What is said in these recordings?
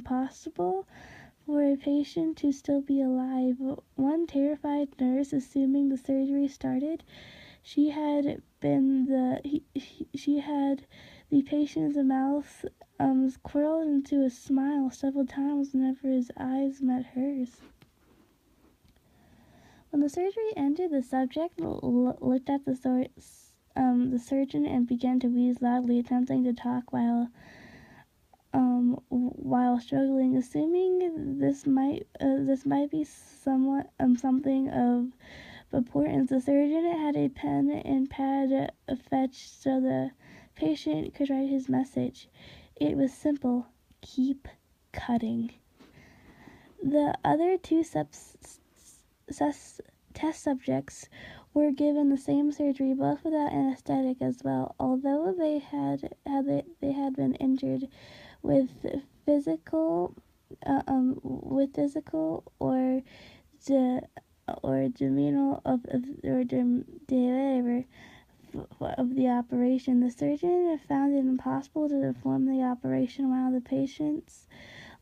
impossible for a patient to still be alive. One terrified nurse, assuming the surgery started, she had the patient's mouth curled into a smile several times whenever his eyes met hers. When the surgery ended, the subject looked at the surgeon and began to wheeze loudly, attempting to talk while struggling. Assuming this might be something of importance, the surgeon had a pen and pad fetched so the patient could write his message. It was simple: keep cutting. The other two test subjects were given the same surgery, both without anesthetic as well. Although they had been injured with physical or demeanor of the operation, the surgeon found it impossible to perform the operation while the patients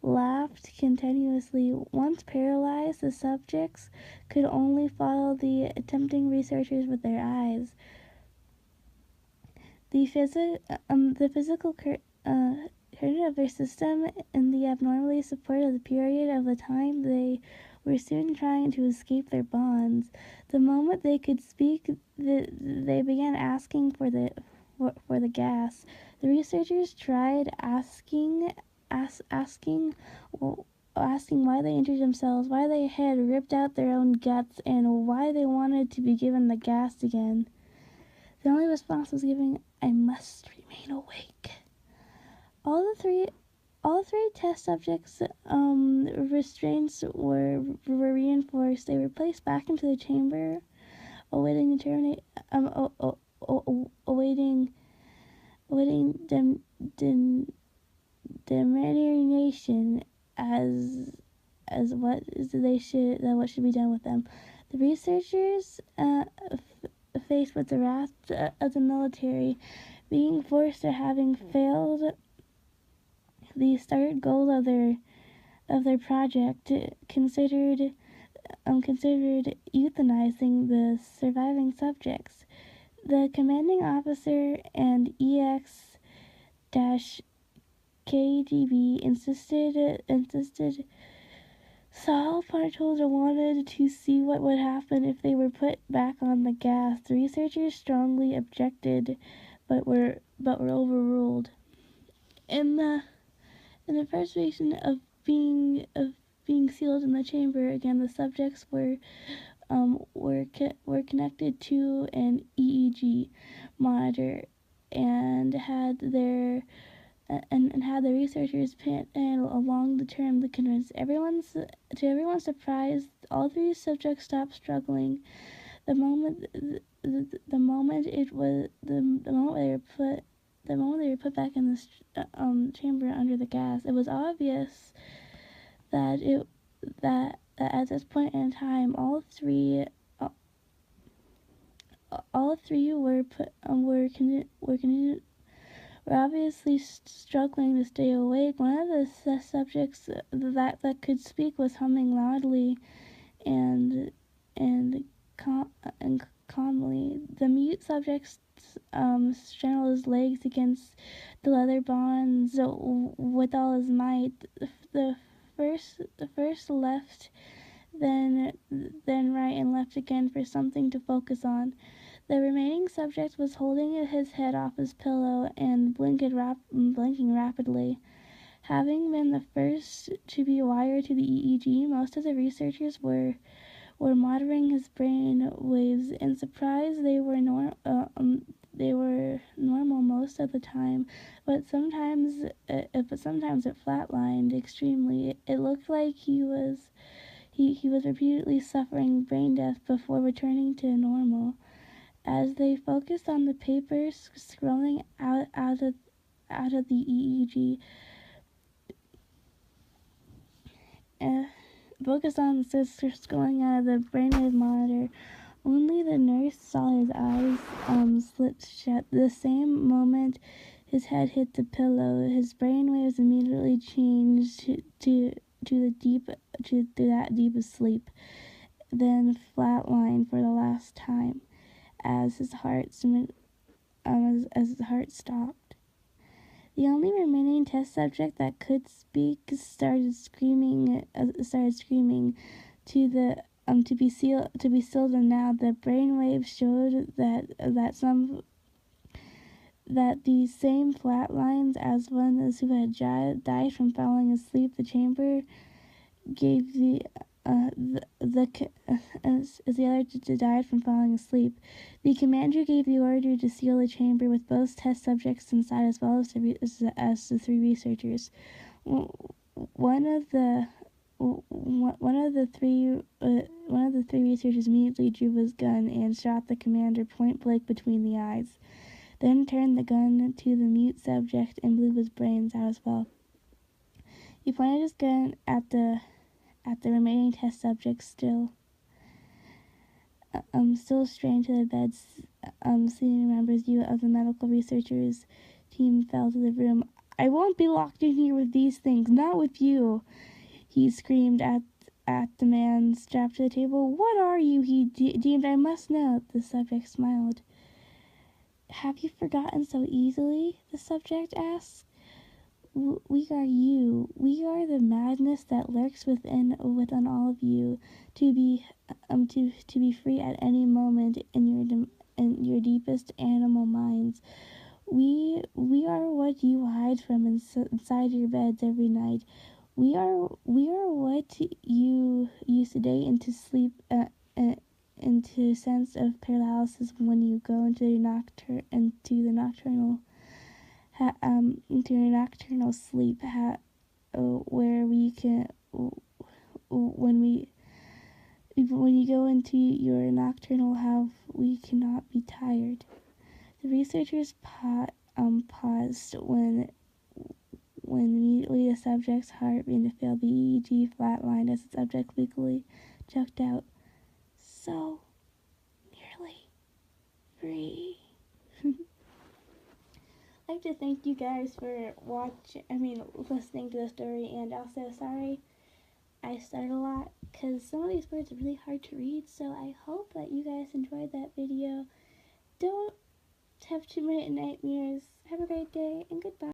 laughed continuously. Once paralyzed, the subjects could only follow the attempting researchers with their eyes. The physical nervous system and the abnormally supported the period of the time they were soon trying to escape their bonds. The moment they could speak, they began asking for the gas. The researchers tried asking why they injured themselves, why they had ripped out their own guts, and why they wanted to be given the gas again. The only response was giving, "I must remain awake." All three test subjects' restraints were reinforced. They were placed back into the chamber, awaiting determination as what should be done with them. The researchers, faced with the wrath of the military, being forced to having failed the started goal of their project, considered euthanizing the surviving subjects. The commanding officer and EX-KGB insisted Saul Partold wanted to see what would happen if they were put back on the gas. The researchers strongly objected, but were overruled. In the frustration of being sealed in the chamber again, the subjects were connected to an EEG monitor and had the researchers pan along the term the convince. To everyone's surprise, all three subjects stopped struggling the moment they were put back in the chamber under the gas. It was obvious that at this point in time, all three were obviously struggling to stay awake. One of the subjects that could speak was humming loudly and calmly. The mute subject straddled his legs against the leather bonds with all his might. The first left, then right and left again for something to focus on. The remaining subject was holding his head off his pillow and blinking rapidly. Having been the first to be wired to the EEG, most of the researchers were monitoring his brain waves. In surprise, they were normal most of the time, but sometimes it flatlined extremely. It looked like he was repeatedly suffering brain death before returning to normal. As they focused on the papers scrolling out of the EEG, focused on the sisters going out of the brainwave monitor, only the nurse saw his eyes slit shut. The same moment his head hit the pillow. His brainwaves immediately changed to that deep of sleep, then flatlined for the last time as his heart stopped. The only remaining test subject that could speak started screaming to the to be stilled, and now the brainwaves showed that these same flat lines as one who had died from falling asleep. The chamber gave as the other died from falling asleep. The commander gave the order to seal the chamber with both test subjects inside, as well as the three researchers. One of the three researchers immediately drew his gun and shot the commander point blank between the eyes, then turned the gun to the mute subject and blew his brains out as well. He pointed his gun at the remaining test subject, still strained to the bed. Senior members of the medical researchers team fell to the room. "I won't be locked in here with these things, not with you," he screamed at the man strapped to the table. "What are you?" he deemed. "I must know." The subject smiled. "Have you forgotten so easily?" the subject asked. We are you. We are the madness that lurks within all of you, to be free at any moment in your deepest animal minds. We are what you hide from inside your beds every night. We are what you sedate into sleep, into sense of paralysis when you go into the nocturnal sleep, where we can when you go into your nocturnal half, we cannot be tired. The researchers paused when immediately the subject's heart began to fail. The EEG flatlined as the subject weakly choked out, "So nearly free." I'd like to thank you guys for listening to the story, and also sorry I stuttered a lot because some of these words are really hard to read, so I hope that you guys enjoyed that video. Don't have too many nightmares. Have a great day, and goodbye.